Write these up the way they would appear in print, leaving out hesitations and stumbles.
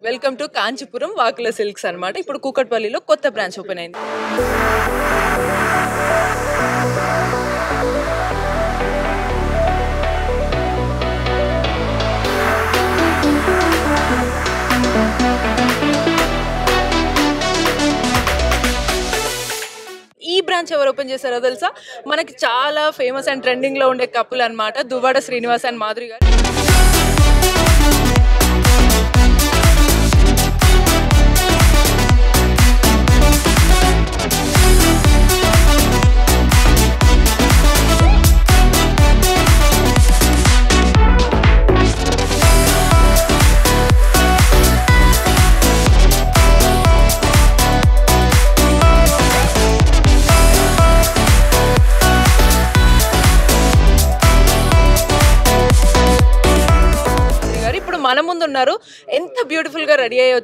Welcome to Kanchipuram వాకుల silks అన్నమాట. ఇప్పుడు కూకట్పల్లిలో కొత్త బ్రాంచ్ ఓపెన్ అయింది. ఈ బ్రాంచ్ ఎవరు ఓపెన్ చేశారో తెలుసా? మనకి చాలా ఫేమస్ అండ్ ట్రెండింగ్ లో ఉండే కపుల్ అన్నమాట, దువ్వాడ శ్రీనివాస్ అండ్ మాధురి గారు. మన ముందు ఉన్నారు. ఎంత బ్యూటిఫుల్ గా రెడీ అయ్యి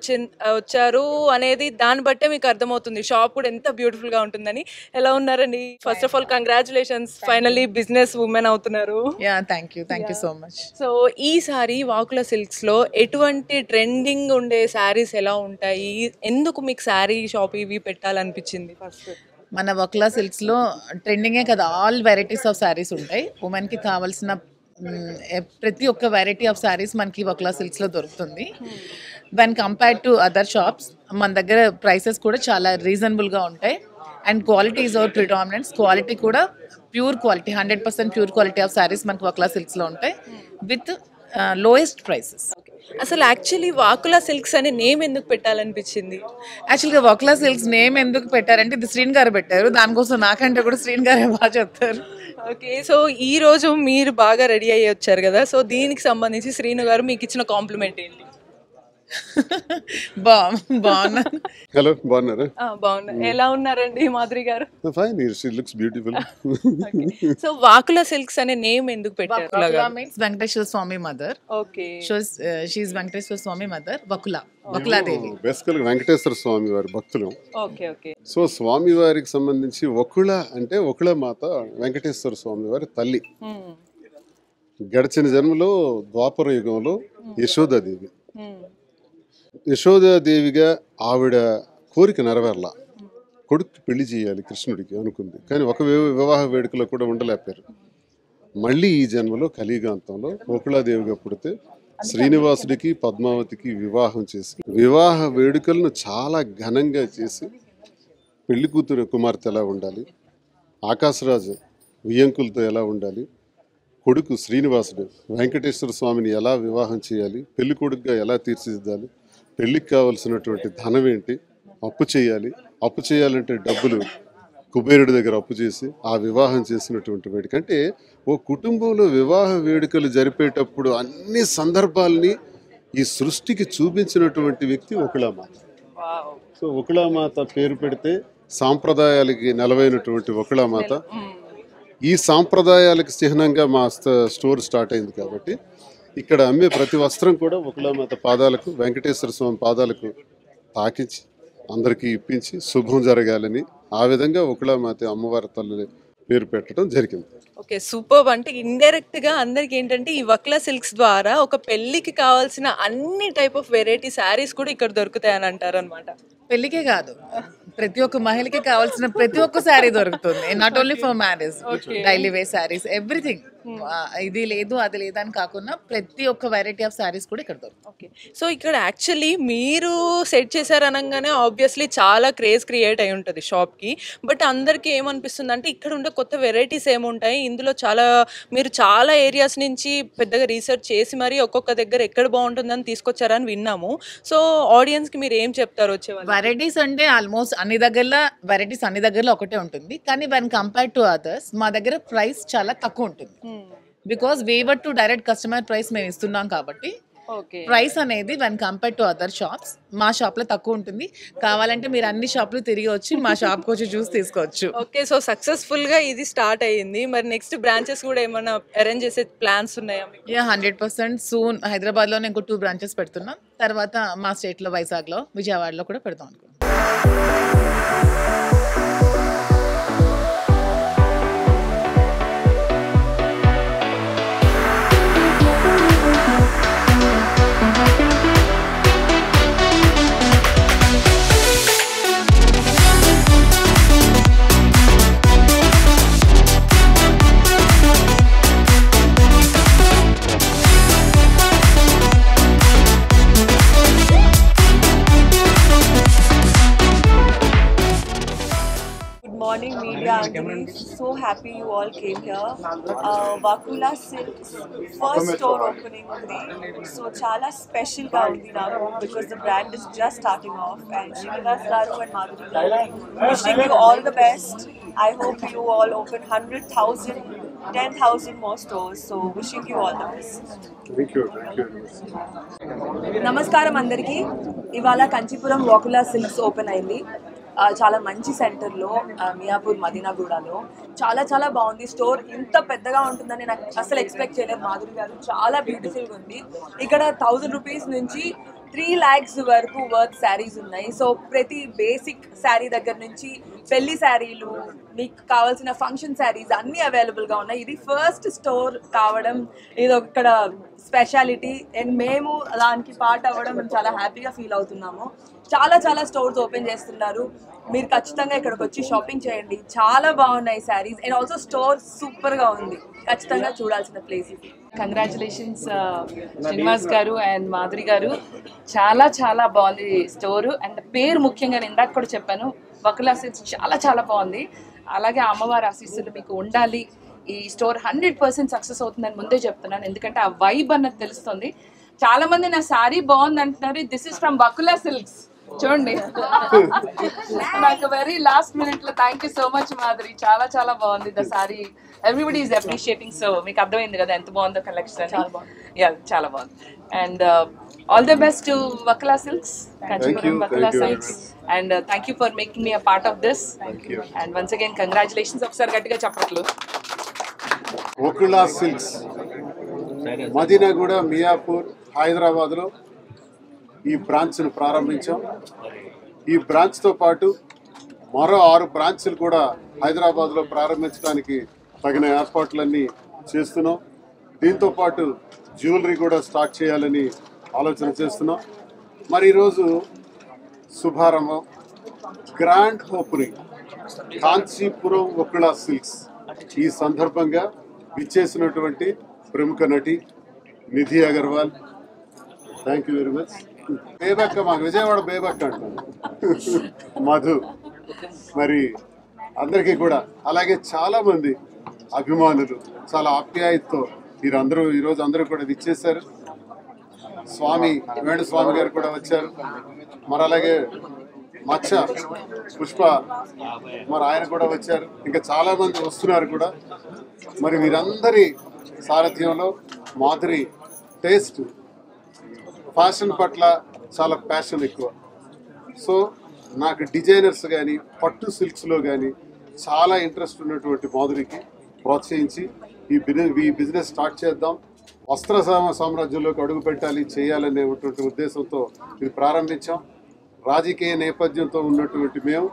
వచ్చారు అనేది దాన్ని బట్టే మీకు అర్థమవుతుంది షాప్ కూడా ఎంత బ్యూటిఫుల్ గా ఉంటుందని. ఎలా ఉన్నారండి? First of all congratulations, finally business women అవుతున్నారు. Thank you so much. So ఈసారి వాకుల సిల్క్స్ లో ఎటువంటి ట్రెండింగ్ ఉండే శారీస్ ఎలా ఉంటాయి, ఎందుకు మీకు శారీ షాప్ ఇవి పెట్టాలనిపించింది? ఫస్ట్ మన వకులా సిల్క్స్ లో ట్రెండింగే కదా, ఆల్ వెరైటీస్ ఆఫ్ శారీస్ ఉంటాయి. ఉమెన్ కి కావాల్సిన ప్రతి ఒక్క వెరైటీ ఆఫ్ శారీస్ మనకి వకులా సిల్క్స్లో దొరుకుతుంది. When compare to other shops మన దగ్గర ప్రైసెస్ కూడా చాలా రీజనబుల్గా ఉంటాయి. And quality is our predominance. Quality కూడా pure quality, 100% pure quality of sarees మనకి వకులా సిల్క్స్లో ఉంటాయి విత్ లోయెస్ట్ ప్రైసెస్. అసలు యాక్చువల్లీ వాకులా సిల్క్స్ అనే నేమ్ ఎందుకు పెట్టాలనిపించింది? యాక్చువల్గా వకులా సిల్క్స్ నేమ్ ఎందుకు పెట్టారంటే ఇది శ్రీన్ గారు పెట్టారు. దానికోసం నాకంటే కూడా శ్రీన్ గారే బాగా చెప్తారు. ఓకే, సో ఈ రోజు మీరు బాగా రెడీ అయ్యి వచ్చారు కదా, సో దీనికి సంబంధించి శ్రీను గారు మీకు ఇచ్చిన కాంప్లిమెంట్ ఏంటి? బాగున్నా. హలో, బాగున్నారా? బాగున్నా. ఎలా ఉన్నారండి మాధురి గారు? Fine, she looks beautiful. So Vakula silks అనే నేమ్ ఎందుకు పెట్టారు? Venkateshwara Swami mother. Okay, she is Venkateshwara Swami mother, Vakuladevi. Basically Venkateshwara స్వామి వారి భక్తులు. Okay okay. సో స్వామి వారికి సంబంధించి వకుళ అంటే వకుళ మాత వెంకటేశ్వర స్వామి వారి తల్లి. గడిచిన జన్మలో ద్వాపర యుగంలో యశోదాదేవి. యశోదాదేవిగా ఆవిడ కోరిక నెరవేరలా, కొడుకు పెళ్లి చేయాలి కృష్ణుడికి అనుకుంది. కానీ ఒక వివాహ వేడుకలో కూడా ఉండలేపారు. మళ్ళీ ఈ జన్మలో కలియుగాంతంలో వకుళాదేవిగా పుడితే శ్రీనివాసుడికి పద్మావతికి వివాహం చేసి వివాహ వేడుకలను చాలా ఘనంగా చేసి పెళ్లి కూతురు కుమార్తె ఎలా ఉండాలి, ఆకాశరాజు వియ్యంకులతో ఎలా ఉండాలి, కొడుకు శ్రీనివాసుడు వెంకటేశ్వర స్వామిని ఎలా వివాహం చేయాలి, పెళ్లి కొడుకుగా ఎలా తీర్చిదిద్దాలి, పెళ్లికి కావలసినటువంటి ధనం ఏంటి, అప్పు చేయాలంటే డబ్బులు కుబేరుడి దగ్గర అప్పు చేసి ఆ వివాహం చేసినటువంటి వేడుక. అంటే ఓ కుటుంబంలో వివాహ వేడుకలు జరిపేటప్పుడు అన్ని సందర్భాలని ఈ సృష్టికి చూపించినటువంటి వ్యక్తి వకుళామాత. సో వకుళామాత పేరు పెడితే సాంప్రదాయాలకి నెలవైనటువంటి వకుళామాత. ఈ సాంప్రదాయాలకు చిహ్నంగా మా స్టోర్ స్టార్ట్ అయింది కాబట్టి ఇక్కడ అమ్మే ప్రతి వస్త్రం కూడా వకుళామాత పాదాలకు, వెంకటేశ్వర స్వామి పాదాలకు తాకించి అందరికీ ఇప్పించి శుభం జరగాలని ఆ విధంగా వకుళామాత అమ్మవారి తల్లి పేరు పెట్టడం జరిగింది. Okay, super. అంటే ఇండైరెక్ట్ గా అందరికి ఏంటంటే ఈ వకులా సిల్క్స్ ద్వారా ఒక పెళ్లికి కావాల్సిన అన్ని టైప్ ఆఫ్ వెరైటీ శారీస్ కూడా ఇక్కడ దొరుకుతాయని అంటారు అనమాట. పెళ్లికే కాదు, ప్రతి ఒక్క మహిళకి కావాల్సిన ప్రతి ఒక్క శారీ దొరుకుతుంది. Not only for marriage, daily wear saris, everything. ఇది లేదు అది లేదని కాకుండా ప్రతి ఒక్క వెరైటీ ఆఫ్ శారీస్ కూడా ఇక్కడ దొరుకుతుంది. ఓకే, సో ఇక్కడ యాక్చువల్లీ మీరు సెట్ చేశారనగానే ఆబ్వియస్లీ చాలా క్రేజ్ క్రియేట్ అయి ఉంటుంది షాప్కి. బట్ అందరికీ ఏమనిపిస్తుంది అంటే ఇక్కడ ఉండే కొత్త వెరైటీస్ ఏముంటాయి, ఇందులో మీరు చాలా ఏరియాస్ నుంచి పెద్దగా రీసెర్చ్ చేసి మరి ఒక్కొక్క దగ్గర ఎక్కడ బాగుంటుందని తీసుకొచ్చారని విన్నాము. సో ఆడియన్స్కి మీరు ఏం చెప్తారు? వచ్చేవాళ్ళు వెరైటీస్ అంటే ఆల్మోస్ట్ అన్ని దగ్గరలో ఒకటే ఉంటుంది. కానీ వెన్ కంపేర్ టు అదర్స్ మా దగ్గర ప్రైస్ చాలా తక్కువ ఉంటుంది. Because weaver to direct customer price మేము ఇస్తున్నాం కాబట్టి ప్రైస్ అనేది when compare to other shops మా షాప్ లో తక్కువ ఉంటుంది. కావాలంటే మీరు అన్ని షాపులు తిరిగి వచ్చి మా షాప్ కి వచ్చి చూసి తీసుకోవచ్చు. ఓకే, సో సక్సెస్ఫుల్ గా ఇది స్టార్ట్ అయ్యింది. మరి నెక్స్ట్ బ్రాంచెస్ కూడా ఏమైనా అరేంజ్ చేసే ప్లాన్స్ ఉన్నాయా? 100% సూన్ హైదరాబాద్ లో ఇంకో 2 బ్రాంచెస్ పెడుతున్నాం. తర్వాత మా స్టేట్ లో వైజాగ్ లో, విజయవాడలో కూడా పెడతాం అనుకున్నాం. Shanti. So happy you all came here. Vakula Silks first store opening undi. So chala special ga undi naaku because the brand is just starting off. And Srinivas garu and Madhuri garu, wishing you all the best. I hope you all open 100,000, 10,000 more stores. So wishing you all the best. Thank you నమస్కారం అందరికీ. ఇవాళ Kanchipuram వాకులా silks open అయింది. చాలా మంచి సెంటర్లో, మియాపూర్ మదీనాగూడలో. చాలా చాలా బాగుంది స్టోర్. ఇంత పెద్దగా ఉంటుందని నాకు అసలు ఎక్స్పెక్ట్ చేయలేదు. మాధురి గారు చాలా బ్యూటిఫుల్గా ఉంది. ఇక్కడ 1000 రూపీస్ నుంచి 3 lakhs వరకు వర్త్ శారీస్ ఉన్నాయి. సో ప్రతి బేసిక్ శారీ దగ్గర నుంచి పెళ్లి శారీలు, మీకు కావాల్సిన ఫంక్షన్ శారీస్ అన్నీ అవైలబుల్గా ఉన్నాయి. ఇది ఫస్ట్ స్టోర్ కావడం ఇది ఇక్కడ స్పెషాలిటీ. అండ్ మేము దానికి పార్ట్ అవ్వడం మేము చాలా హ్యాపీగా ఫీల్ అవుతున్నాము. చాలా చాలా స్టోర్స్ ఓపెన్ చేస్తున్నారు. మీరు ఖచ్చితంగా ఇక్కడికి వచ్చి షాపింగ్ చేయండి. చాలా బాగున్నాయి శారీస్. అండ్ ఆల్సో స్టోర్ సూపర్గా ఉంది. ఖచ్చితంగా చూడాల్సిన ప్లేస్ ఇది. కంగ్రాచులేషన్స్ శ్రీనివాస్ గారు అండ్ మాధురి గారు. చాలా చాలా బాగుంది స్టోరు. అండ్ పేరు ముఖ్యంగా నేను ఇందాక కూడా చెప్పాను, వకులా సిల్క్స్ చాలా చాలా బాగుంది. అలాగే అమ్మవారి ఆశీస్సులు మీకు ఉండాలి. ఈ స్టోర్ 100% సక్సెస్ అవుతుందని ముందే చెప్తున్నాను, ఎందుకంటే ఆ వైబ్ అన్నది తెలుస్తుంది. చాలా మంది నా శారీ బాగుంది అంటున్నారు. This is from Vakula silks. చూడండి, నాకు వెరీ లాస్ట్ మినిట్ లో thank you so much Madhuri. చాలా చాలా బాగుంది the saree. Everybody is appreciating. So మీకు అర్థమైంది కదా ఎంత బాగుందో కలెక్షన్. చాలా బాగుంది. And all the best to Vakula silks, Kanchipuram Vakula silks. And thank you for making me a part of this. And once again congratulations. ఒకసారి గట్టిగా చెప్పట్లు. వకులా సిల్క్స్ మదీనాగూడ, మియాపూర్, హైదరాబాద్లో ఈ బ్రాంచ్ను ప్రారంభించాం. ఈ బ్రాంచ్తో పాటు మరో 6 బ్రాంచ్లు కూడా హైదరాబాద్లో ప్రారంభించడానికి తగిన ఏర్పాట్లన్నీ చేస్తున్నాం. దీంతోపాటు జ్యువెలరీ కూడా స్టార్ట్ చేయాలని ఆలోచన చేస్తున్నాం. మరి ఈరోజు శుభారంభం, grand opening Kanchipuram Vakula silks. ఈ సందర్భంగా విచ్చేసినటువంటి ప్రముఖ నటి Nidhi Agarwal, thank you very much. Bebakka, మాకు విజయవాడ బేబక్క అంటారు, మధు, మరి అందరికీ కూడా, అలాగే చాలామంది అభిమానులు చాలా ఆప్యాయతతో వీరందరూ ఈరోజు అందరూ కూడా విచ్చేశారు. స్వామి వేణుస్వామి గారు కూడా వచ్చారు. మరి అలాగే మచ్చ పుష్ప, మరి ఆయన కూడా వచ్చారు. ఇంకా చాలామంది వస్తున్నారు కూడా. మరి వీరందరి సారథ్యంలో మాధురి టేస్ట్, ఫ్యాషన్ పట్ల చాలా ప్యాషన్ ఎక్కువ. సో నాకు డిజైనర్స్ కానీ పట్టు సిల్క్స్లో కానీ చాలా ఇంట్రెస్ట్ ఉన్నటువంటి మాధురికి ప్రోత్సహించి ఈ బిజినెస్ స్టార్ట్ చేద్దాం, వస్త్ర సామ్రాజ్యంలోకి అడుగు పెట్టాలి, చేయాలనేటువంటి ఉద్దేశంతో ఇది ప్రారంభించాం. రాజకీయ నేపథ్యంతో ఉన్నటువంటి మేము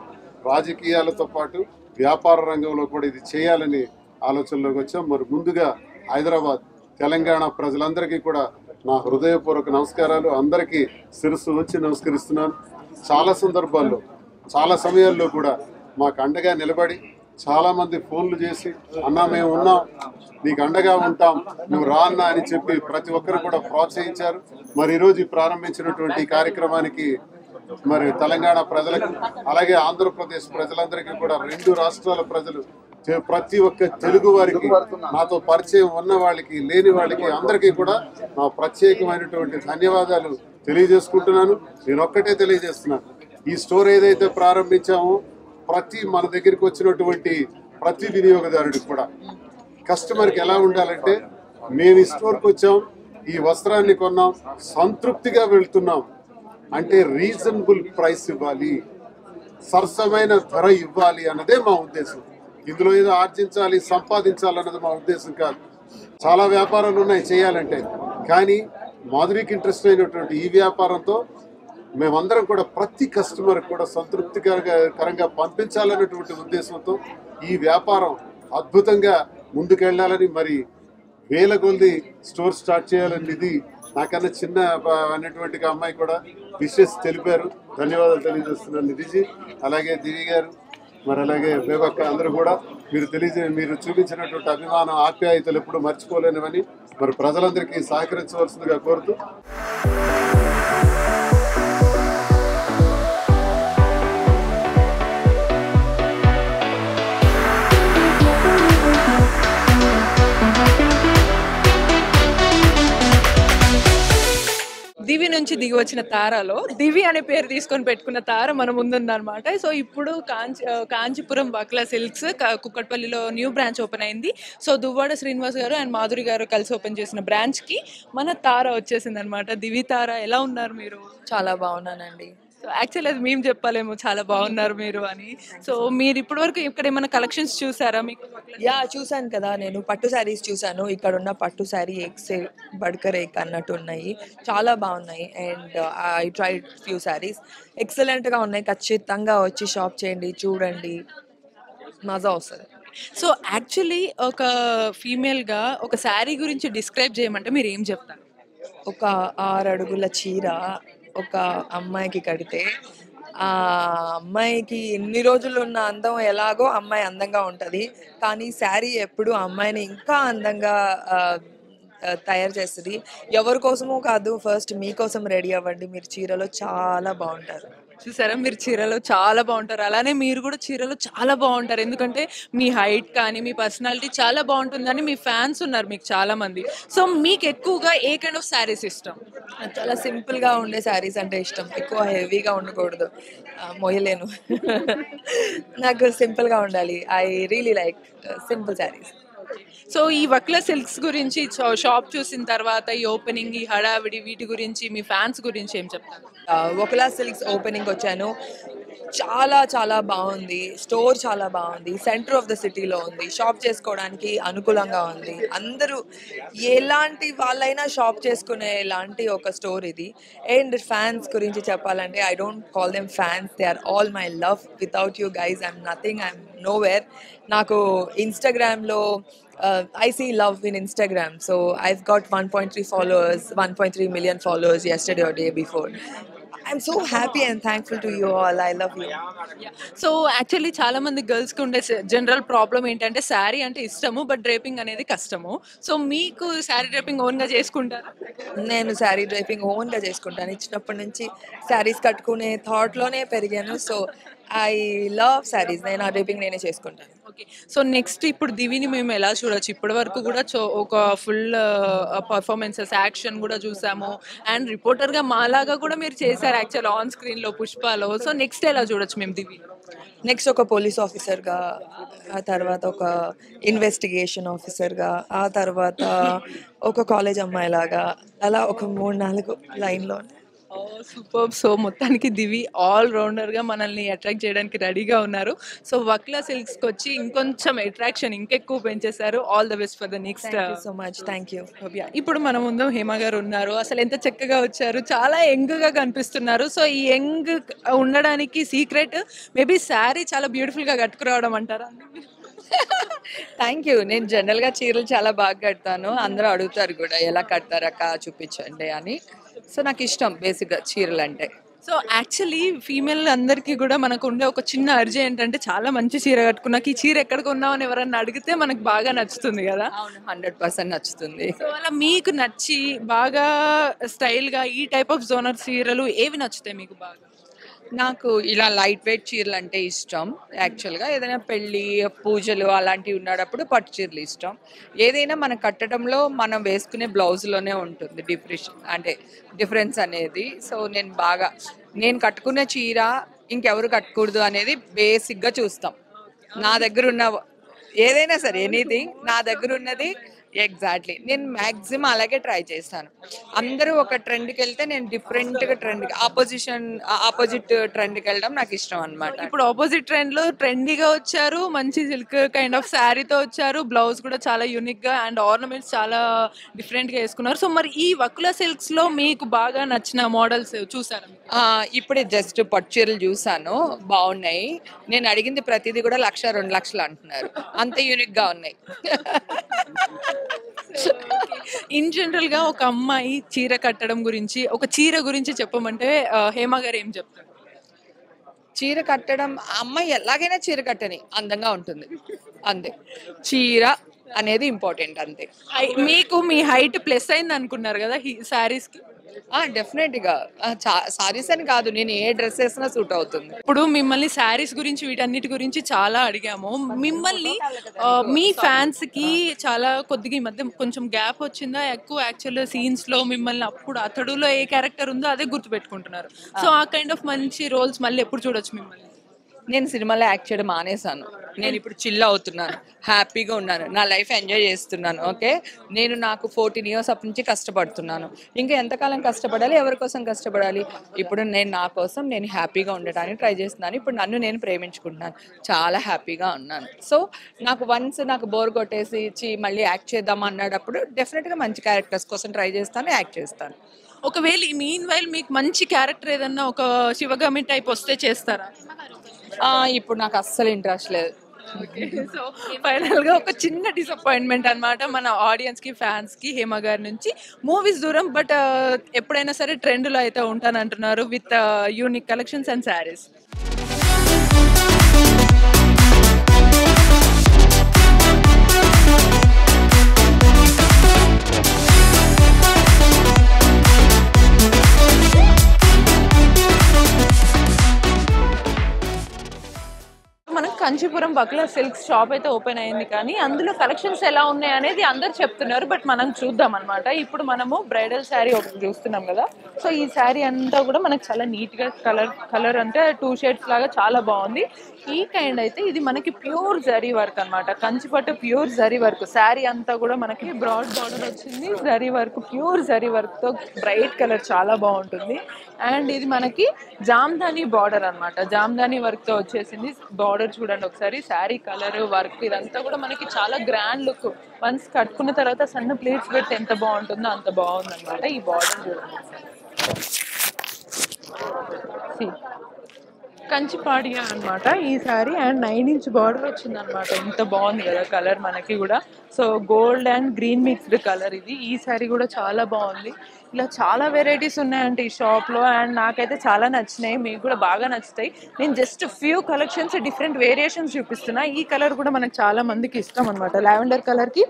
రాజకీయాలతో పాటు వ్యాపార రంగంలో కూడా ఇది చేయాలని ఆలోచనలోకి వచ్చాం. మరి ముందుగా హైదరాబాద్, తెలంగాణ ప్రజలందరికీ కూడా నా హృదయపూర్వక నమస్కారాలు. అందరికీ శిరస్సు వచ్చి నమస్కరిస్తున్నాను. చాలా సందర్భాల్లో, చాలా సమయాల్లో కూడా మాకు అండగా నిలబడి చాలామంది ఫోన్లు చేసి, అన్నా మేము ఉన్నాం, నీకు అండగా ఉంటాం, నువ్వు రా అన్నా అని చెప్పి ప్రతి ఒక్కరు కూడా ప్రోత్సహించారు. మరి ఈరోజు ప్రారంభించినటువంటి కార్యక్రమానికి మరి తెలంగాణ ప్రజలకు, అలాగే ఆంధ్రప్రదేశ్ ప్రజలందరికీ కూడా, 2 రాష్ట్రాల ప్రజలు, ప్రతి ఒక్క తెలుగు వారికి, నాతో పరిచయం ఉన్న వాళ్ళకి, లేని వాళ్ళకి అందరికీ కూడా నా ప్రత్యేకమైనటువంటి ధన్యవాదాలు తెలియజేసుకుంటున్నాను. నేను ఒక్కటే తెలియజేస్తున్నాను, ఈ స్టోర్ ఏదైతే ప్రారంభించామో మన దగ్గరికి వచ్చినటువంటి ప్రతి వినియోగదారుడికి కూడా, కస్టమర్కి ఎలా ఉండాలంటే, మేము ఈ స్టోర్కి వచ్చాం, ఈ వస్త్రాన్ని కొన్నాం, సంతృప్తిగా వెళ్తున్నాం అంటే రీజనబుల్ ప్రైస్ ఇవ్వాలి, సరసమైన ధర ఇవ్వాలి అన్నదే మా ఉద్దేశం. ఇందులో ఏదో ఆర్జించాలి, సంపాదించాలన్నది మా ఉద్దేశం కాదు. చాలా వ్యాపారాలు ఉన్నాయి చేయాలంటే, కానీ మాధురికి ఇంట్రెస్ట్ అయినటువంటి ఈ వ్యాపారంతో మేమందరం కూడా ప్రతి కస్టమర్ కూడా సంతృప్తికరంగా పంపించాలన్నటువంటి ఉద్దేశంతో ఈ వ్యాపారం అద్భుతంగా ముందుకెళ్ళాలని, మరి వేల కొలది స్టోర్ స్టార్ట్ చేయాలనేది నాకన్నా చిన్న అనేటువంటి అమ్మాయి కూడా విషెస్ తెలిపారు. ధన్యవాదాలు తెలియజేస్తున్నాను నిధిజీ, అలాగే దివి గారు, మరి అలాగే బేబక్క, అందరూ కూడా మీరు చూపించినటువంటి అభిమానం, ఆప్యాయతలు ఎప్పుడు మర్చిపోలేనివని మరి ప్రజలందరికీ సహకరించవలసిందిగా కోరుతూ దివి నుంచి దిగి వచ్చిన తారలో దివి అనే పేరు తీసుకొని పెట్టుకున్న తార మన ముందుందనమాట. సో ఇప్పుడు కాంచీపురం వక్లా సిల్క్స్ కుక్కట్పల్లిలో న్యూ బ్రాంచ్ ఓపెన్ అయింది. సో దువ్వాడ శ్రీనివాస్ గారు అండ్ మాధురి గారు కలిసి ఓపెన్ చేసిన బ్రాంచ్కి మన తార వచ్చేసింది అనమాట. దివి తార, ఎలా ఉన్నారు మీరు? చాలా బాగున్నానండి. సో యాక్చువల్లీ అది మేము చెప్పాలేమో చాలా బాగున్నారు మీరు అని. సో మీరు ఇప్పటి వరకు ఇక్కడ ఏమైనా కలెక్షన్స్ చూసారా? మీకు చూసాను కదా, నేను పట్టు శారీస్ చూసాను. ఇక్కడ ఉన్న పట్టు శారీ ఎక్స్ బడ్కర్ ఎక్ అన్నట్టు ఉన్నాయి, చాలా బాగున్నాయి. And I tried few saris, ఎక్సలెంట్గా ఉన్నాయి. ఖచ్చితంగా వచ్చి షాప్ చేయండి, చూడండి, మజా వస్తుంది. సో యాక్చువల్లీ ఒక ఫీమేల్గా ఒక శారీ గురించి డిస్క్రైబ్ చేయమంటే మీరు ఏం చెప్తారు? ఒక 6 అడుగుల చీర ఒక అమ్మాయికి కడితే ఆ అమ్మాయికి ఎన్ని రోజులు ఉన్న అందం ఎలాగో అమ్మాయి అందంగా ఉంటుంది, కానీ శారీ ఎప్పుడు అమ్మాయిని ఇంకా అందంగా తయారు చేస్తుంది. ఎవరి కోసమో కాదు, ఫస్ట్ మీకోసం రెడీ అవ్వండి. మీరు చీరలో చాలా బాగుంటారు. చూసారా, మీరు చీరలో చాలా బాగుంటారు. అలానే మీరు కూడా చీరలో చాలా బాగుంటారు, ఎందుకంటే మీ హైట్ కానీ మీ పర్సనాలిటీ చాలా బాగుంటుందని మీ ఫ్యాన్స్ ఉన్నారు మీకు చాలా మంది. సో మీకు ఎక్కువగా ఏ కైండ్ ఆఫ్ శారీస్ ఇష్టం? చాలా సింపుల్గా ఉండే శారీస్ అంటే ఇష్టం, ఎక్కువ హెవీగా ఉండకూడదు, మోయలేను. నాకు సింపుల్గా ఉండాలి. I really like simple saris. So ఈ వక్లా సిల్క్స్ గురించి షాప్ చూసిన తర్వాత ఈ ఓపెనింగ్, ఈ హడావిడి, వీటి గురించి మీ ఫ్యాన్స్ గురించి ఏం చెప్తారు? వక్లా సిల్క్స్ ఓపెనింగ్ వచ్చాను, చాలా చాలా బాగుంది. స్టోర్ చాలా బాగుంది, సెంటర్ ఆఫ్ ద సిటీలో ఉంది, షాప్ చేసుకోవడానికి అనుకూలంగా ఉంది. అందరూ ఎలాంటి వాళ్ళైనా షాప్ చేసుకునే లాంటి ఒక స్టోర్ ఇది. అండ్ ఫ్యాన్స్ గురించి చెప్పాలంటే I don't call them fans, they are all my love. Without you guys I'm nothing, I'm nowhere. నాకు ఇన్స్టాగ్రామ్లో I see love in Instagram. So I've got 1.3 followers, 1.3 million followers yesterday or day before. I'm so happy and thankful to you all. I love you. So actually చాలా మంది గర్ల్స్కి ఉండే general problem ఏంటంటే శారీ అంటే ఇష్టము, but draping అనేది కష్టము. So మీకు శారీ డ్రేపింగ్ ఓన్గా చేసుకుంటారా? నేను శారీ డ్రైపింగ్ ఓన్గా చేసుకుంటాను. ఇచ్చినప్పటి నుంచి శారీస్ కట్టుకునే థాట్లోనే పెరిగాను. So I love saris. నేను ఆ డ్రైపింగ్ నేనే చేసుకుంటాను. ఓకే. సో నెక్స్ట్ ఇప్పుడు దివిని మేము ఎలా చూడొచ్చు? ఇప్పటి వరకు కూడా ఒక ఫుల్ పర్ఫార్మెన్సెస్, యాక్షన్ కూడా చూసాము, అండ్ రిపోర్టర్గా మాలాగా కూడా మీరు చేశారు యాక్చువల్ ఆన్ స్క్రీన్లో పుష్పలో. సో నెక్స్ట్ ఎలా చూడొచ్చు మేము దివి? నెక్స్ట్ ఒక పోలీస్ ఆఫీసర్గా, ఆ తర్వాత ఒక ఇన్వెస్టిగేషన్ ఆఫీసర్గా, ఆ తర్వాత ఒక కాలేజ్ అమ్మాయిలాగా, అలా ఒక 3-4 లైన్లో. సూపర్. సో మొత్తానికి దివి ఆల్ రౌండర్గా మనల్ని అట్రాక్ట్ చేయడానికి రెడీగా ఉన్నారు. సో వక్లా సిల్క్స్కి వచ్చి ఇంకొంచెం అట్రాక్షన్ ఇంకెక్కువ పెంచేశారు. All the best for the next. So much, thank you. ఇప్పుడు మన ముందు హేమ గారు ఉన్నారు. అసలు ఎంత చక్కగా వచ్చారు, చాలా యంగ్గా కనిపిస్తున్నారు. సో ఈ యంగ్ ఉండడానికి సీక్రెట్ మేబీ శారీ చాలా బ్యూటిఫుల్గా కట్టుకురావడం అంటారా? Thank you. నేను జనరల్గా చీరలు చాలా బాగా కడతాను, అందరూ అడుగుతారు కూడా ఎలా కడతారక్క చూపించండి అని. సో నాకు ఇష్టం బేసిక్గా చీరలు అంటే. సో యాక్చువల్లీ ఫీమేల్ అందరికీ కూడా మనకు ఉండే ఒక చిన్న అర్జీ ఏంటంటే చాలా మంచి చీర కట్టుకున్నాక ఈ చీర ఎక్కడ కొన్నావు అని ఎవరన్నా అడిగితే మనకు బాగా నచ్చుతుంది కదా. అవును, 100% నచ్చుతుంది. సో అలా మీకు నచ్చి బాగా స్టైల్గా ఈ టైప్ ఆఫ్ జోనర్ చీరలు ఏవి నచ్చుతాయి మీకు బాగా? నాకు ఇలా లైట్ వెయిట్ చీరలు అంటే ఇష్టం. యాక్చువల్గా ఏదైనా పెళ్ళి, పూజలు అలాంటివి ఉన్నప్పుడు పట్టు చీరలు ఇష్టం. ఏదైనా మనం కట్టడంలో మనం వేసుకునే బ్లౌజ్లోనే ఉంటుంది డిఫరెన్స్ అనేది. సో నేను కట్టుకునే చీర ఇంకెవరు కట్టకూడదు అనేది బేసిక్గా చూస్తాం. నా దగ్గర ఉన్న ఏదైనా సరే, ఎనీథింగ్ నా దగ్గర ఉన్నది ఎగ్జాక్ట్లీ నేను మ్యాక్సిమం అలాగే ట్రై చేస్తాను. అందరూ ఒక ట్రెండ్కి వెళ్తే నేను డిఫరెంట్గా ఆపోజిట్ ట్రెండ్కి వెళ్ళడం నాకు ఇష్టం అనమాట. ఇప్పుడు ఆపోజిట్ ట్రెండ్లో ట్రెండీగా వచ్చారు, మంచి సిల్క్ కైండ్ ఆఫ్ శారీతో వచ్చారు, బ్లౌజ్ కూడా చాలా యూనిక్గా అండ్ ఆర్నమెంట్స్ చాలా డిఫరెంట్గా వేసుకున్నారు. సో మరి ఈ వకులా సిల్క్స్లో మీకు బాగా నచ్చిన మోడల్స్ చూసారు? ఇప్పుడే జస్ట్ పట్టు చీరలు చూసాను, బాగున్నాయి. నేను అడిగింది ప్రతిదీ కూడా 1,00,000-2 లక్షలు అంటున్నారు, అంత యూనిక్గా ఉన్నాయి. ఇన్ జనరల్ గా ఒక అమ్మాయి చీర కట్టడం గురించి, ఒక చీర గురించి చెప్పమంటే హేమ గారు ఏం చెప్తారు? చీర కట్టడం, అమ్మాయి ఎలాగైనా చీర కట్టని అందంగా ఉంటుంది అంతే. చీర అనేది ఇంపార్టెంట్ అంతే. మీకు మీ హైట్ ప్లస్ అయింది అనుకున్నారు కదా శారీస్ కి? డెఫినెట్గా సారీస్ అని కాదు, నేను ఏ డ్రెస్ వేసినా సూట్ అవుతుంది. ఇప్పుడు మిమ్మల్ని శారీస్ గురించి వీటన్నిటి గురించి చాలా అడిగాము. మిమ్మల్ని మీ ఫ్యాన్స్ కి చాలా కొద్దిగా ఈ మధ్య కొంచెం గ్యాప్ వచ్చిందా? ఎక్కువ యాక్చువల్ సీన్స్ లో మిమ్మల్ని అప్పుడు అతడులో ఏ క్యారెక్టర్ ఉందో అదే గుర్తుపెట్టుకుంటున్నారు. సో ఆ కైండ్ ఆఫ్ మంచి రోల్స్ మళ్ళీ ఎప్పుడు చూడొచ్చు మిమ్మల్ని? నేను సినిమాలో యాక్ట్ చేయడం మానేశాను. నేను ఇప్పుడు చిల్ అవుతున్నాను, హ్యాపీగా ఉన్నాను, నా లైఫ్ ఎంజాయ్ చేస్తున్నాను. ఓకే, నేను నాకు 14 years అప్పటి నుంచి కష్టపడుతున్నాను. ఇంకా ఎంతకాలం కష్టపడాలి, ఎవరి కోసం కష్టపడాలి? ఇప్పుడు నేను నా కోసం నేను హ్యాపీగా ఉండటానికి ట్రై చేస్తున్నాను. ఇప్పుడు నన్ను నేను ప్రేమించుకుంటున్నాను, చాలా హ్యాపీగా ఉన్నాను. సో నాకు వన్స్ నాకు బోర్ కొట్టేసి ఇచ్చి మళ్ళీ యాక్ట్ చేద్దాం అన్నప్పుడు డెఫినెట్గా మంచి క్యారెక్టర్స్ కోసం ట్రై చేస్తాను, యాక్ట్ చేస్తాను. ఒకవేళ ఈ మీన్ వైల్ మీకు మంచి క్యారెక్టర్ ఏదన్నా ఒక శివగామి టైప్ వస్తే చేస్తారా? ఇప్పుడు నాకు అస్సలు ఇంట్రెస్ట్ లేదు. సో ఫైనల్ గా ఒక చిన్న డిసప్పాయింట్మెంట్ అన్నమాట మన ఆడియన్స్ కి, ఫ్యాన్స్ కి. హేమ గారి నుంచి మూవీస్ దూరం, బట్ ఎప్పుడైనా సరే ట్రెండ్ లో అయితే ఉంటానంటున్నారు with unique collections and sarees. మనం కంచిపురం బక్లా సిల్క్స్ షాప్ అయితే ఓపెన్ అయింది, కానీ అందులో కలెక్షన్స్ ఎలా ఉన్నాయి అనేది అందరు చెప్తున్నారు, బట్ మనం చూద్దాం అనమాట. ఇప్పుడు మనము బ్రైడల్ శారీ ఒకటి చూస్తున్నాం కదా. సో ఈ శారీ అంతా కూడా మనకు చాలా నీట్ గా కలర్ అంటే 2 shades లాగా చాలా బాగుంది. ఈ కైండ్ అయితే ఇది మనకి ప్యూర్ జరీ వర్క్ అనమాట, కంచిపట్టు ప్యూర్ జరీ వర్క్. శారీ అంతా కూడా మనకి బ్రాడ్ బార్డర్ వచ్చింది, zari work, pure zari work తో బ్రైట్ కలర్ చాలా బాగుంటుంది. అండ్ ఇది మనకి జామ్దాని బార్డర్ అనమాట, జామ్దాని వర్క్ తో వచ్చేసింది. బార్డర్ చూడండి ఒకసారి, శారీ కలర్ వర్క్ ఇదంతా కూడా మనకి చాలా గ్రాండ్ లుక్. వన్స్ కట్టుకున్న తర్వాత సన్న ప్లేట్స్ పెడితే ఎంత బాగుంటుందో అంత బాగుంది అనమాట. ఈ బార్డర్ చూడండి, కంచిపాడియా అనమాట ఈ శారీ. అండ్ 9 inch బార్డర్ వచ్చింది అనమాట. ఇంత బాగుంది కదా కలర్ మనకి కూడా. So gold and green mixed colour ఇది. ఈ శారీ కూడా చాలా బాగుంది. ఇలా చాలా వెరైటీస్ ఉన్నాయంటే ఈ షాప్లో, అండ్ నాకైతే చాలా నచ్చినాయి, మీకు కూడా బాగా నచ్చుతాయి. నేను just few collections different variations చూపిస్తున్నా. ఈ కలర్ కూడా మనకు చాలా మందికి ఇష్టం అనమాట. లావెండర్ కలర్కి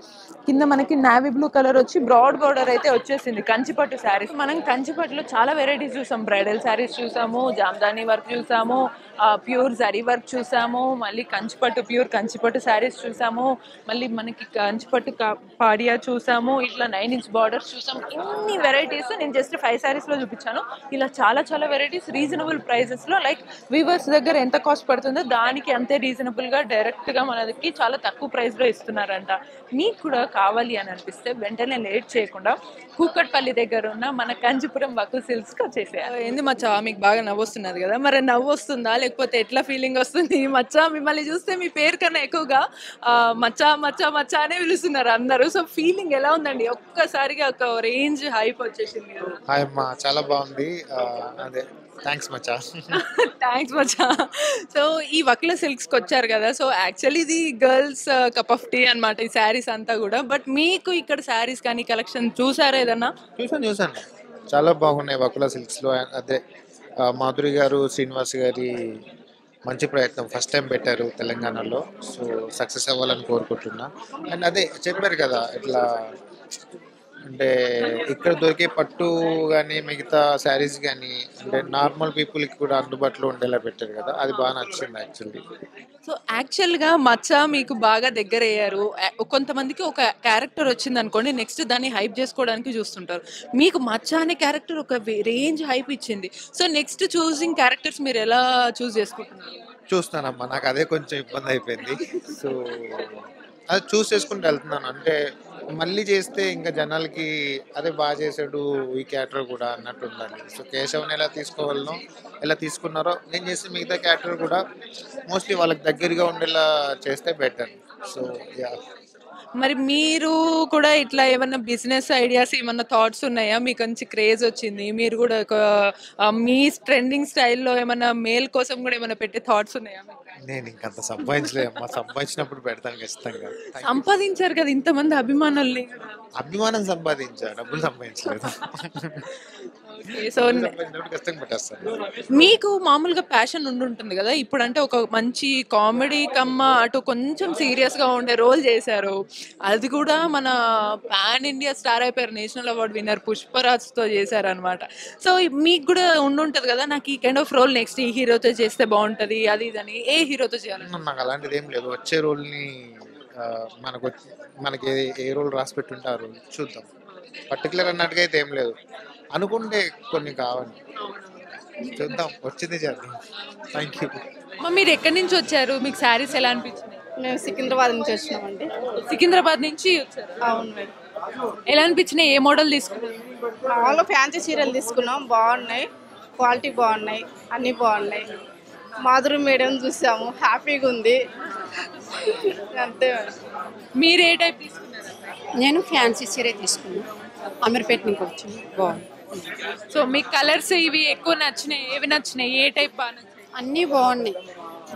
కింద మనకి నావీ బ్లూ కలర్ వచ్చి బ్రాడ్ బార్డర్ అయితే వచ్చేసింది. కంచిపట్టు శారీస్ మనం కంచిపట్టులో చాలా వెరైటీస్ చూసాం. బ్రైడల్ శారీస్ చూసాము, జామ్దాని వర్క్ చూసాము, ప్యూర్ జరీ వర్క్ చూసాము, మళ్ళీ కంచిపట్టు ప్యూర్ కంచిపట్టు శారీస్ చూసాము, మళ్ళీ మనకి కంచిపట్టు పాడియా చూసాము, ఇట్లా 9 inch బార్డర్స్ చూసాము. ఇన్ని వెరైటీస్ నేను జస్ట్ 5 sarees లో చూపించాను. ఇలా చాలా చాలా వెరైటీస్ రీజనబుల్ ప్రైజెస్ లో, లైక్ వీవర్స్ దగ్గర ఎంత కాస్ట్ పడుతుందో దానికి అంతే రీజనబుల్ గా డైరెక్ట్ గా మనకి చాలా తక్కువ ప్రైస్ లో ఇస్తున్నారంట. మీకు కూడా కావాలి అని అనిపిస్తే వెంటనే లేట్ చేయకుండా కూకట్పల్లి దగ్గర ఉన్న మన కంచిపురం బక్లా సిల్క్స్ కి వచ్చేసేయాలి. ఏంది మచ్చా, మీకు బాగా నవ్వు వస్తున్నది కదా, మరి నవ్వు వస్తుందా లేకపోతే ఎట్లా ఫీలింగ్ వస్తుంది? మచ్చా మిమ్మల్ని చూస్తే మీ పేరు కన్నా ఎక్కువగా మచ్చా మచ్చా మచ్చా అనే పిలుస్తున్నారు అందరూ. సో ఫీలింగ్ ఎలా ఉందండి? ఒక్కసారిగా ఒక రేంజ్ హైప్ వచ్చేసింది. హాయ్ అమ్మా, చాలా బాగుంది. అదే థ్యాంక్స్ మచ్చా. థ్యాంక్స్ మచ్చా. సో ఈ బక్లా సిల్క్స్కి వచ్చారు కదా, సో యాక్చువల్లీ ఇది గర్ల్స్ కప్ ఆఫ్ టీ అనమాట ఈ శారీస్ అంతా కూడా. బట్ మీకు ఇక్కడ శారీస్ కానీ కలెక్షన్ చూసారా ఏదన్నా? చూసాను, చాలా బాగున్నాయి బక్లా సిల్క్స్లో. అదే మాధురి గారు, శ్రీనివాస్ గారి మంచి ప్రయత్నం, ఫస్ట్ టైం పెట్టారు తెలంగాణలో. సో సక్సెస్ అవ్వాలని కోరుకుంటున్నా. అండ్ అదే చెప్పారు కదా, ఇట్లా అంటే ఇక్కడ దొరికే పట్టు కానీ మిగతా శారీస్ కానీ అంటే నార్మల్ పీపుల్కి కూడా అందుబాటులో ఉండేలా పెట్టారు కదా, అది బాగా నచ్చింది యాక్చువల్లీ. సో యాక్చువల్గా మచ్చా మీకు బాగా దగ్గర అయ్యారు. కొంతమందికి ఒక క్యారెక్టర్ వచ్చింది అనుకోండి, నెక్స్ట్ దాన్ని హైప్ చేసుకోవడానికి చూస్తుంటారు. మీకు మచ్చా అనే క్యారెక్టర్ ఒక రేంజ్ హైప్ ఇచ్చింది. సో నెక్స్ట్ చూసింగ్ క్యారెక్టర్స్ మీరు ఎలా చూస్ చేసుకుంటున్నారు? చూస్తానమ్మా, నాకు అదే కొంచెం ఇబ్బంది అయిపోయింది. సో అది చూస్ చేసుకుంటూ వెళ్తున్నాను. అంటే మళ్ళీ చేస్తే ఇంకా జనాలకి అదే బాగా చేశాడు ఈ క్యారెక్టర్ కూడా అన్నట్టు ఉండాలి. సో కేశవ్ని ఎలా తీసుకోవాలనో ఎలా తీసుకున్నారో నేను చేసే మిగతా క్యారెక్టర్ కూడా మోస్ట్లీ వాళ్ళకి దగ్గరగా ఉండేలా చేస్తే బెటర్. So yeah. మరి మీరు కూడా ఇట్లా ఏమన్నా బిజినెస్ ఐడియాస్ ఏమన్నా థాట్స్ ఉన్నాయా? మీకు మంచి క్రేజ్ వచ్చింది, మీరు కూడా ఒక మీ ట్రెండింగ్ స్టైల్లో ఏమన్నా మేల్ కోసం కూడా ఏమన్నా పెట్టే థాట్స్ ఉన్నాయా? నేను ఇంకంత సంపాదించలేమ్మా, సంపాదించినప్పుడు పెడతాను ఖచ్చితంగా. సంపాదించారు కదా ఇంతమంది అభిమానుల్ని. అభిమానం సంపాదించా, డబ్బులు సంపాదించలేదు. సో సంపాదించినప్పుడు ఖచ్చితంగా పెట్టేస్తాను. మీకు మామూలుగా ప్యాషన్ ఉండుంటుంది కదా, ఇప్పుడు అంటే ఒక మంచి కామెడీ కమ్మ అటు కొంచెం సీరియస్ గా ఉండే రోల్ చేశారు. అది కూడా మన పాన్ ఇండియా స్టార్ అయిపోయారు, నేషనల్ అవార్డు విన్నర్ పుష్పరాజ్ తో చేశారు అనమాట. సో మీకు కూడా ఉండుంటది కదా, నాకు ఈ కైండ్ ఆఫ్ రోల్ నెక్స్ట్ ఈ హీరోతో చేస్తే బాగుంటది అది ఇదని. ఏ హీరోతో చేయాలి? నాకు అలాంటిది ఏం లేదు. వచ్చే రోల్ని మనకి ఏ రోల్ రాసి పెట్టుంటారు చూద్దాం. పర్టికులర్ అన్నట్టుగా అయితే ఏం లేదు, అనుకుంటే కొన్ని కావాలి, చూద్దాం, వచ్చింది చేద్దాం. Thank you. మీరు ఎక్కడి నుంచి వచ్చారు, మీకు శారీస్ ఎలా అనిపించింది? మేము సికింద్రాబాద్ నుంచి వచ్చినామండి. సికింద్రాబాద్ నుంచి వచ్చారు? అవును మేడం. ఎలా అనిపించినాయి? ఏ మోడల్ తీసుకున్నారు? మామూలుగా ఫ్యాన్సీ చీరలు తీసుకున్నాం, బాగున్నాయి, క్వాలిటీ బాగున్నాయి, అన్నీ బాగున్నాయి. మాధురి మేడం చూసాము, హ్యాపీగా ఉంది, అంతే మేడం. మీరు ఏ టైప్ తీసుకున్నారు? నేను ఫ్యాన్సీ చీరే తీసుకున్నాను, అమీర్పేట నుంచి వచ్చాను, బాగుంది. సో మీకు కలర్స్ ఇవి ఎక్కువ నచ్చినాయి? ఏవి నచ్చినాయి? ఏ టైప్ బాగా నచ్చినాయి? అన్నీ బాగున్నాయి,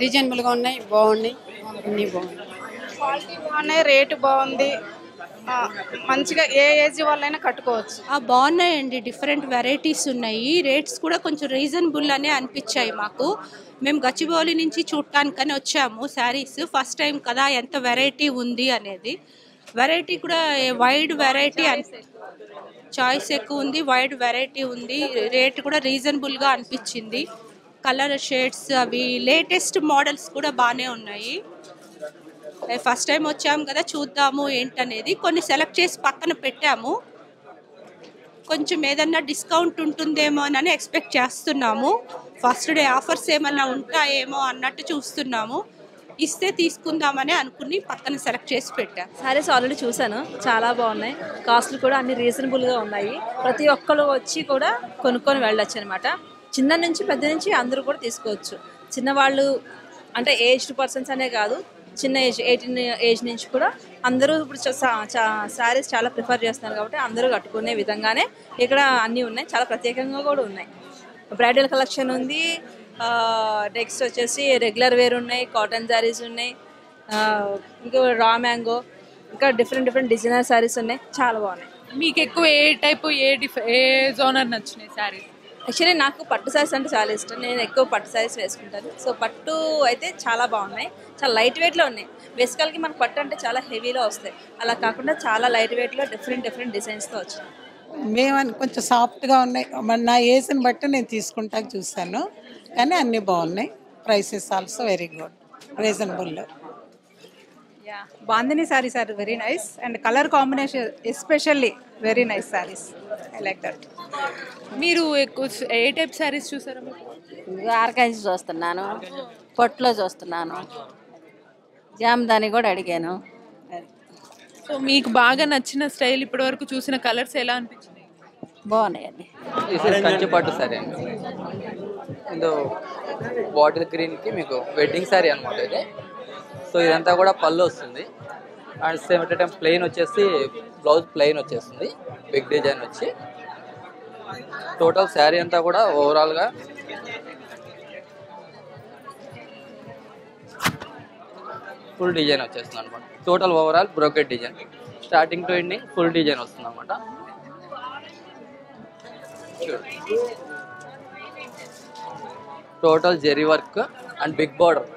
రీజనబుల్గా ఉన్నాయి, బాగున్నాయి, అన్నీ బాగున్నాయి, క్వాలిటీ బాగున్నాయి, రేటు బాగుంది, మంచిగా ఏ ఏజ్ వాళ్ళైనా కట్టుకోవచ్చు. బాగున్నాయండి, డిఫరెంట్ వెరైటీస్ ఉన్నాయి, రేట్స్ కూడా కొంచెం రీజనబుల్ అనే అనిపించాయి మాకు. మేము గచ్చిబౌలి నుంచి చూడటానికని వచ్చాము శారీస్, ఫస్ట్ టైం కదా ఎంత వెరైటీ ఉంది అనేది. వెరైటీ కూడా వైడ్ వెరైటీ, చాయిస్ ఎక్కువ ఉంది, వైడ్ వెరైటీ ఉంది, రేట్ కూడా రీజనబుల్గా అనిపించింది. కలర్ షేడ్స్ అవి లేటెస్ట్ మోడల్స్ కూడా బాగానే ఉన్నాయి. ఫస్ట్ టైం వచ్చాము కదా, చూద్దాము ఏంటనేది. కొన్ని సెలెక్ట్ చేసి పక్కన పెట్టాము, కొంచెం ఏదన్నా డిస్కౌంట్ ఉంటుందేమో అని ఎక్స్పెక్ట్ చేస్తున్నాము. ఫస్ట్ డే ఆఫర్స్ ఏమన్నా ఉంటాయేమో అన్నట్టు చూస్తున్నాము. ఇస్తే తీసుకుందామని అనుకుని పక్కన సెలెక్ట్ చేసి పెట్టాం. సారీస్ ఆల్రెడీ చూసాను, చాలా బాగున్నాయి, కాస్ట్లు కూడా అన్ని రీజనబుల్గా ఉన్నాయి. ప్రతి ఒక్కరు వచ్చి కూడా కొనుక్కొని వెళ్ళొచ్చు అనమాట. చిన్న నుంచి పెద్ద నుంచి అందరూ కూడా తీసుకోవచ్చు. చిన్నవాళ్ళు అంటే ఏజ్డ్ పర్సన్స్ అనే కాదు, చిన్న ఏజ్ 18 ఏజ్ నుంచి కూడా అందరూ ఇప్పుడు శారీస్ చాలా ప్రిఫర్ చేస్తున్నారు కాబట్టి అందరూ కట్టుకునే విధంగానే ఇక్కడ అన్నీ ఉన్నాయి, చాలా ప్రత్యేకంగా కూడా ఉన్నాయి. బ్రైడల్ కలెక్షన్ ఉంది, నెక్స్ట్ వచ్చేసి రెగ్యులర్ వేర్ ఉన్నాయి, కాటన్ శారీస్ ఉన్నాయి, ఇంకా రా మ్యాంగో, ఇంకా డిఫరెంట్ డిజైనర్ శారీస్ ఉన్నాయి, చాలా బాగున్నాయి. మీకు ఎక్కువ ఏ టైపు ఏ జోనర్ నచ్చినాయి శారీస్? యాక్చువల్లీ నాకు పట్టు శారీస్ అంటే చాలా ఇష్టం, నేను ఎక్కువ పట్టు శారీస్ వేసుకుంటాను. సో పట్టు అయితే చాలా బాగున్నాయి, చాలా లైట్ వెయిట్లో ఉన్నాయి. బేసికల్గా మనకు పట్టు అంటే చాలా హెవీలో వస్తాయి, అలా కాకుండా చాలా లైట్ వెయిట్లో డిఫరెంట్ డిజైన్స్తో వచ్చాయి. మేము కొంచెం సాఫ్ట్గా ఉన్నాయి, నా ఏజ్ని బట్టి నేను తీసుకుంటాక చూస్తాను, కానీ అన్నీ బాగున్నాయి. ప్రైసెస్ ఆల్సో వెరీ గుడ్, రీజనబుల్లో. Bandhani sarees are very nice and color combination especially very nice sarees. I like that. మీరు ఎక్కువ ఏ టైప్ శారీస్ చూసారా? ఆర్గంజి చూస్తున్నాను, పొట్లో చూస్తున్నాను, జామ్దాని కూడా అడిగాను. సో మీకు బాగా నచ్చిన స్టైల్ ఇప్పటి వరకు చూసిన కలర్స్ ఎలా అనిపించినాయి? బాగున్నాయండి. కంచి పట్టు సారీ అండి, ఇది బాటిల్ గ్రీన్కి మీకు వెడ్డింగ్ సారీ అనమాట ఇది. సో ఇదంతా కూడా పళ్ళు వస్తుంది, and same at time plain వచ్చేసి బ్లౌజ్ ప్లెయిన్ వచ్చేస్తుంది, బిగ్ డిజైన్ వచ్చి. టోటల్ శారీ అంతా కూడా ఓవరాల్గా ఫుల్ డిజైన్ వచ్చేస్తుంది అనమాట. Total overall brocade design, starting to ending full design వస్తుంది అనమాట. Total zari work and big border,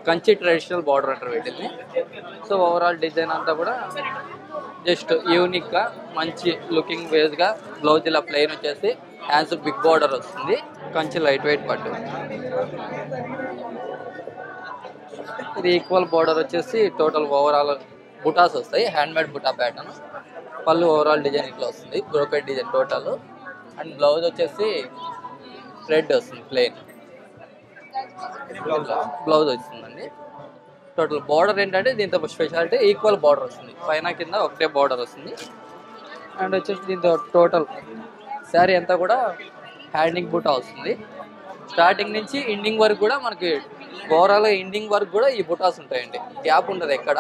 Kanchi traditional border అంటారు వీటిని. సో ఓవరాల్ డిజైన్ అంతా కూడా జస్ట్ యూనిక్గా మంచి లుకింగ్ వేస్గా, బ్లౌజ్ ఇలా ప్లెయిన్ వచ్చేసి హ్యాండ్స్ బిగ్ బార్డర్ వస్తుంది, కంచి లైట్ వెయిట్ పట్టు. ఇది ఈక్వల్ బార్డర్ వచ్చేసి టోటల్ ఓవరాల్ బుటాస్ వస్తాయి, హ్యాండ్మేడ్ బుటా ప్యాటర్న్. పళ్ళు ఓవరాల్ డిజైన్ ఇట్లా వస్తుంది, brocade design total. And blouse వచ్చేసి రెడ్ వస్తుంది ప్లెయిన్ బ్లౌజ్ వస్తుందండి. టోటల్ బార్డర్ ఏంటంటే దీంతో స్పెషాలిటీ ఈక్వల్ బార్డర్ వస్తుంది, పైన కింద ఒకటే బార్డర్ వస్తుంది. అండ్ వచ్చేసి దీంతో టోటల్ శారీ అంతా కూడా హ్యాండింగ్ బూటా వస్తుంది. స్టార్టింగ్ నుంచి ఎండింగ్ వరకు కూడా మనకి ఓవరాల్గా ఎండింగ్ వరకు కూడా ఈ బుటాస్ ఉంటాయండి, గ్యాప్ ఉండదు ఎక్కడ.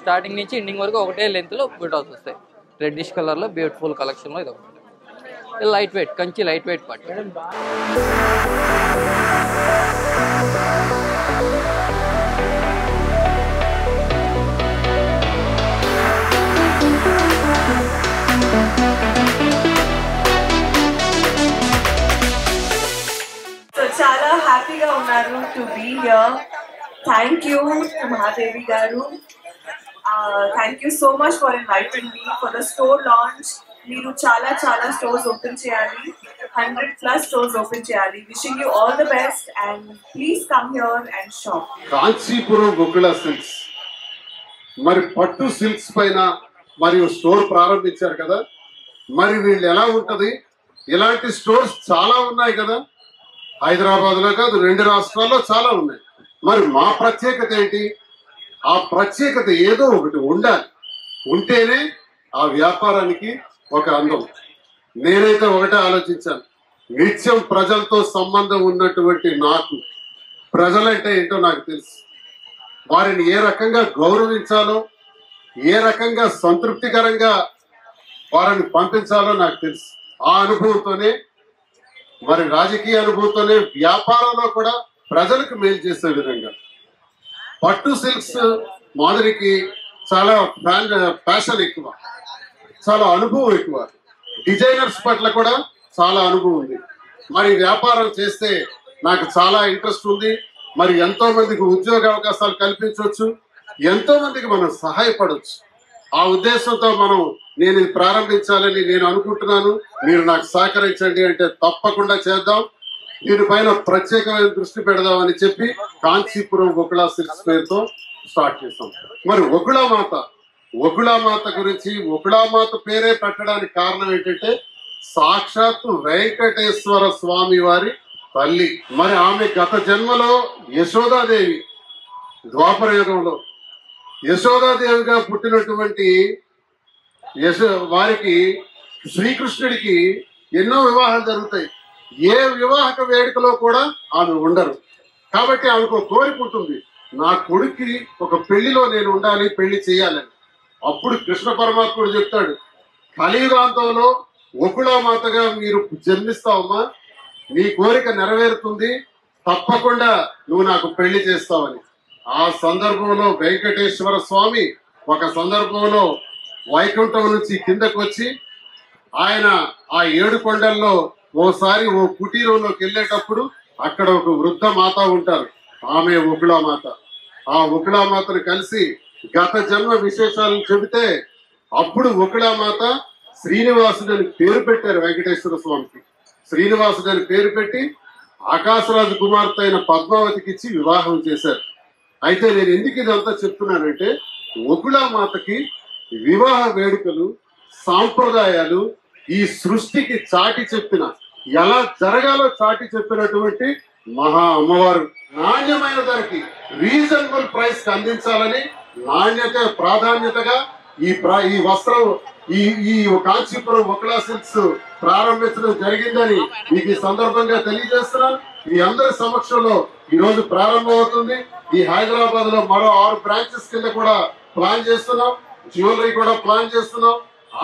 స్టార్టింగ్ నుంచి ఎండింగ్ వరకు ఒకటే లెంత్లో బుటాస్ వస్తాయి, రెడ్డిష్ కలర్లో బ్యూటిఫుల్ కలెక్షన్లో ఇది ఒకటి. Light weight, Kanchi light weight పట్టు. చాలా హ్యాపీగా ఉన్నారు to be here. Thank you to Mahadevi గారు. Thank you so much for inviting me for the store launch. మీరు చాలా చాలా స్టోర్స్ ఓపెన్ చేయాలి, 100+ స్టోర్స్ ఓపెన్ చేయాలి. Wishing you all the best and please come here and shop. Kanchipuram Gokula silks మరి పట్టు silks పైన మరియు స్టోర్ ప్రారంభించారు కదా, మరి వీళ్ళు ఎలా ఉంటది? ఇలాంటి స్టోర్స్ చాలా ఉన్నాయి కదా, హైదరాబాద్లో కాదు 2 రాష్ట్రాల్లో చాలా ఉన్నాయి. మరి మా ప్రత్యేకత ఏంటి? ఆ ప్రత్యేకత ఏదో ఒకటి ఉండాలి, ఉంటేనే ఆ వ్యాపారానికి ఒక అందం. నేనైతే ఒకటే ఆలోచించాను, నిత్యం ప్రజలతో సంబంధం ఉన్నటువంటి నాకు ప్రజలంటే ఏంటో నాకు తెలుసు. వారిని ఏ రకంగా గౌరవించాలో, ఏ రకంగా సంతృప్తికరంగా వారిని పంపించాలో నాకు తెలుసు. ఆ అనుభవంతోనే, మరి రాజకీయ అనుభవంతోనే వ్యాపారంలో కూడా ప్రజలకు మేలు చేసే విధంగా పట్టు సిల్క్స్ మాదిరికి చాలా ప్యాషన్ ఎక్కువ, చాలా అనుభవం ఎక్కువ, డిజైనర్స్ పట్ల కూడా చాలా అనుభవం ఉంది. మరి వ్యాపారం చేస్తే నాకు చాలా ఇంట్రెస్ట్ ఉంది. మరి ఎంతో మందికి ఉద్యోగ అవకాశాలు కల్పించవచ్చు, ఎంతో మందికి మనం సహాయపడవచ్చు. ఆ ఉద్దేశంతో నేను ఇది ప్రారంభించాలని నేను అనుకుంటున్నాను. మీరు నాకు సహకరించండి అంటే తప్పకుండా చేద్దాం. దీనిపైన ప్రత్యేకమైన దృష్టి పెడదామని చెప్పి కాంచీపురం గోకుల సిల్క్స్ పేరుతో స్టార్ట్ చేస్తాం. మరి ఒకుళామాత గురించి, ఒకుళామాత పేరే పెట్టడానికి కారణం ఏంటంటే సాక్షాత్తు వెంకటేశ్వర స్వామి వారి తల్లి. మరి ఆమె గత జన్మలో యశోదాదేవి, ద్వాపర యుగంలో యశోదాదేవిగా పుట్టినటువంటి వారికి శ్రీకృష్ణుడికి ఎన్నో వివాహాలు జరుగుతాయి. ఏ వివాహక వేడుకలో కూడా ఆమె ఉండరు. కాబట్టి ఆమెకు కోరిక ఉంటుంది, నా కొడుక్కి ఒక పెళ్లిలో నేను ఉండాలి, పెళ్లి చేయాలని. అప్పుడు కృష్ణ పరమాత్ముడు చెప్తాడు, కలియుగాంతంలో ఒకుళామాతగా మీరు జన్మిస్తావమ్మా, నీ కోరిక నెరవేరుతుంది, తప్పకుండా నువ్వు నాకు పెళ్లి చేస్తావని. ఆ సందర్భంలో వెంకటేశ్వర స్వామి ఒక సందర్భంలో వైకుంఠం నుంచి కిందకు వచ్చి ఆయన ఆ 7 కొండల్లో ఓసారి ఓ కుటీరంలోకి వెళ్ళేటప్పుడు అక్కడ ఒక వృద్ధ మాత ఉంటారు, ఆమె ఒకుళామాత. ఆ ఒకుళామాతను కలిసి గత జన్మ విశేషాలను చెబితే అప్పుడు ఒకుళామాత శ్రీనివాసుడు అని పేరు పెట్టారు వెంకటేశ్వర స్వామికి. శ్రీనివాసుడు అని పేరు పెట్టి ఆకాశరాజు కుమార్తె అయిన పద్మావతికి ఇచ్చి వివాహం చేశారు. అయితే నేను ఎందుకు ఇదంతా చెప్తున్నానంటే, ఒకుళామాతకి వివాహ వేడుకలు, సాంప్రదాయాలు ఈ సృష్టికి చాటి చెప్పిన, ఎలా జరగాలో చాటి చెప్పినటువంటి మహా అమ్మవారు. నాణ్యమైన ధరకి రీజనబుల్ ప్రైస్ అందించాలని నాణ్యత ప్రాధాన్యతగా ఈ వస్త్రం ఈ కాంచీపురం ఒకుళ సిల్క్స్ ప్రారంభించడం జరిగిందని మీకు ఈ సందర్భంగా తెలియజేస్తున్నాను. మీ అందరి సమక్షంలో ఈ రోజు ప్రారంభం అవుతుంది. ఈ హైదరాబాద్ లో మరో 6 బ్రాంచెస్ కింద కూడా ప్లాన్ చేస్తున్నాం, జ్యువెలరీ కూడా ప్లాన్ చేస్తున్నాం,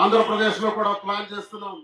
ఆంధ్రప్రదేశ్ లో కూడా ప్లాన్ చేస్తున్నాం.